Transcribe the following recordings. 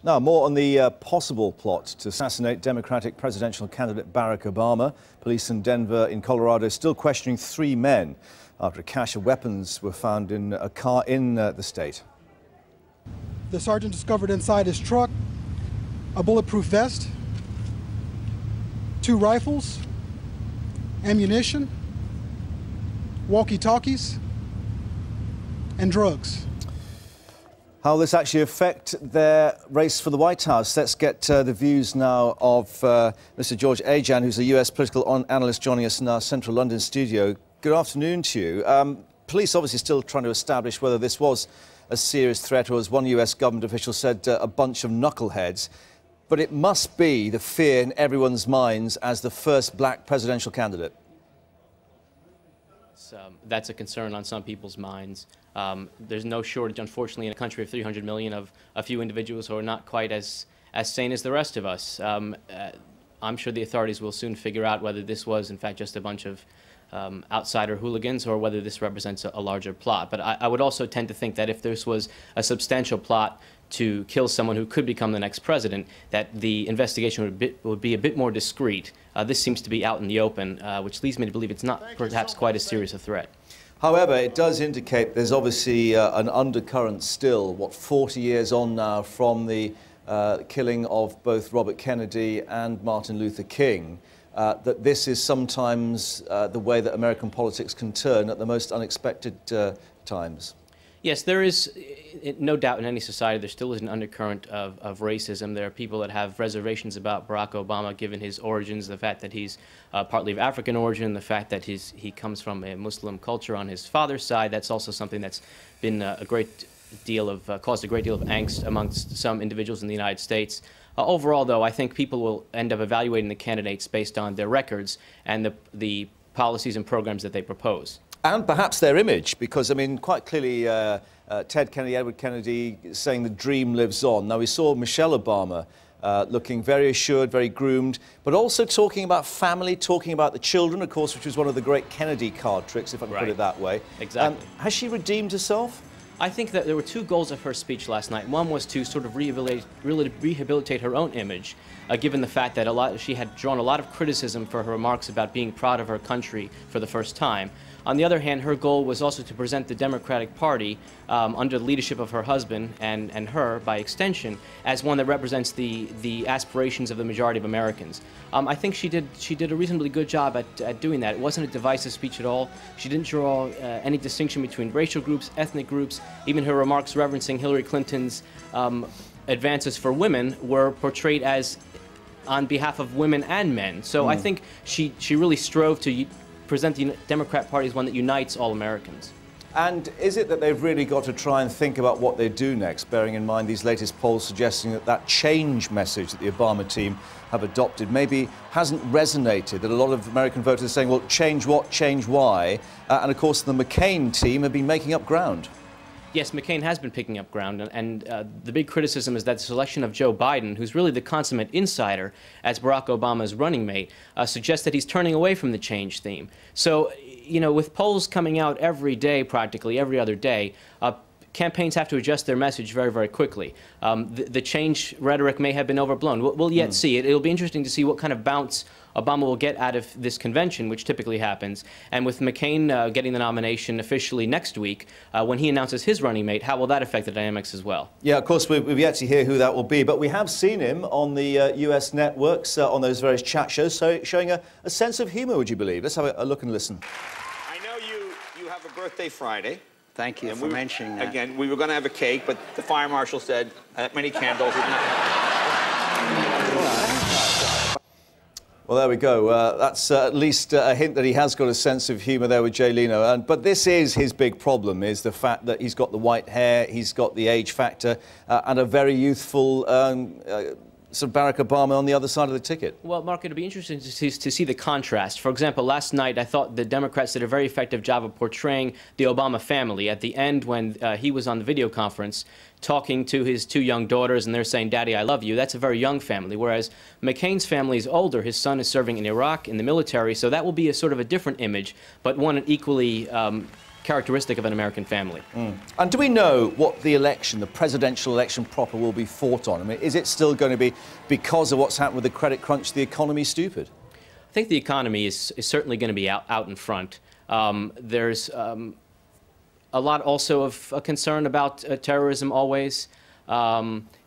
Now, more on the possible plot to assassinate Democratic presidential candidate Barack Obama. Police in Denver, in Colorado, still questioning 3 men after a cache of weapons were found in a car in the state. The sergeant discovered inside his truck a bulletproof vest, 2 rifles, ammunition, walkie-talkies, and drugs. How will this actually affect their race for the White House? Let's get the views now of Mr. George Ajjan, who's a US political analyst joining us in our central London studio. Good afternoon to you. Police obviously still trying to establish whether this was a serious threat or, as one US government official said, a bunch of knuckleheads. But it must be the fear in everyone's minds as the first black presidential candidate. That's a concern on some people's minds. There's no shortage, unfortunately, in a country of 300 million of a few individuals who are not quite as sane as the rest of us. I'm sure the authorities will soon figure out whether this was, in fact, just a bunch of outsider hooligans or whether this represents a larger plot. But I would also tend to think that if this was a substantial plot to kill someone who could become the next president, that the investigation would be a bit more discreet. This seems to be out in the open, which leads me to believe it's not perhaps quite as serious a threat. However, it does indicate there's obviously an undercurrent still, 40 years on now from the killing of both Robert Kennedy and Martin Luther King, that this is sometimes the way that American politics can turn at the most unexpected times. Yes, there is no doubt in any society there still is an undercurrent of racism. There are people that have reservations about Barack Obama given his origins, the fact that he's partly of African origin, the fact that he comes from a Muslim culture on his father's side. That's also something that's been caused a great deal of angst amongst some individuals in the United States. Overall, though, I think people will end up evaluating the candidates based on their records and the policies and programs that they propose. And perhaps their image, because, I mean, quite clearly Ted Kennedy, Edward Kennedy saying the dream lives on. Now, we saw Michelle Obama looking very assured, very groomed, but also talking about family, talking about the children, of course, which was one of the great Kennedy card tricks, if I can put it that way. Exactly. Has she redeemed herself? I think that there were 2 goals of her speech last night. One was to sort of rehabilitate her own image, given the fact that she had drawn a lot of criticism for her remarks about being proud of her country for the first time. On the other hand, her goal was also to present the Democratic Party under the leadership of her husband and her, by extension, as one that represents the aspirations of the majority of Americans. I think she did a reasonably good job at doing that. It wasn't a divisive speech at all. She didn't draw any distinction between racial groups, ethnic groups. Even her remarks referencing Hillary Clinton's advances for women were portrayed as on behalf of women and men. So I think she really strove to present the Democrat Party as one that unites all Americans. And is it that they've really got to try and think about what they do next, bearing in mind these latest polls suggesting that change message that the Obama team have adopted maybe hasn't resonated, that a lot of American voters are saying, well, change what, change why? And of course, the McCain team have been making up ground. Yes, McCain has been picking up ground, and the big criticism is that the selection of Joe Biden, who's really the consummate insider as Barack Obama's running mate, suggests that he's turning away from the change theme. So, you know, with polls coming out every day, practically every other day, campaigns have to adjust their message very, very quickly. The change rhetoric may have been overblown. We'll yet see. It'll be interesting to see what kind of bounce Obama will get out of this convention, which typically happens. And with McCain getting the nomination officially next week, when he announces his running mate, how will that affect the dynamics as well? Yeah, of course, we've yet to hear who that will be, but we have seen him on the US networks, on those various chat shows, so showing a sense of humour, would you believe? Let's have a look and listen. I know you have a birthday Friday. Thank you for mentioning that. Again, we were going to have a cake, but the fire marshal said that many candles is not... Well, there we go. That's at least a hint that he has got a sense of humour there with Jay Leno. But this is his big problem, is the fact that he's got the white hair, he's got the age factor, and a very youthful sort of Barack Obama on the other side of the ticket. Well, Mark, it'll be interesting to see the contrast. For example, last night I thought the Democrats did a very effective job of portraying the Obama family. At the end, when he was on the video conference talking to his 2 young daughters and they're saying, "Daddy, I love you," that's a very young family, whereas McCain's family is older. His son is serving in Iraq in the military, so that will be a sort of a different image, but one equally characteristic of an American family. And do we know what the election, the presidential election proper, will be fought on? I mean, is it still going to be, because of what's happened with the credit crunch, the economy stupid? I think the economy is certainly going to be out in front. There's a lot also of concern about terrorism always.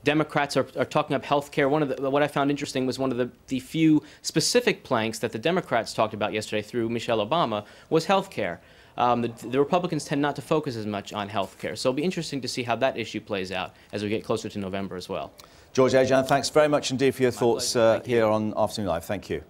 Democrats are talking up health care. What I found interesting was one of the few specific planks that the Democrats talked about yesterday through Michelle Obama was health care. The Republicans tend not to focus as much on health care. So it'll be interesting to see how that issue plays out as we get closer to November as well. George Ajjan, thanks very much indeed for your thoughts here on Afternoon Live. Thank you.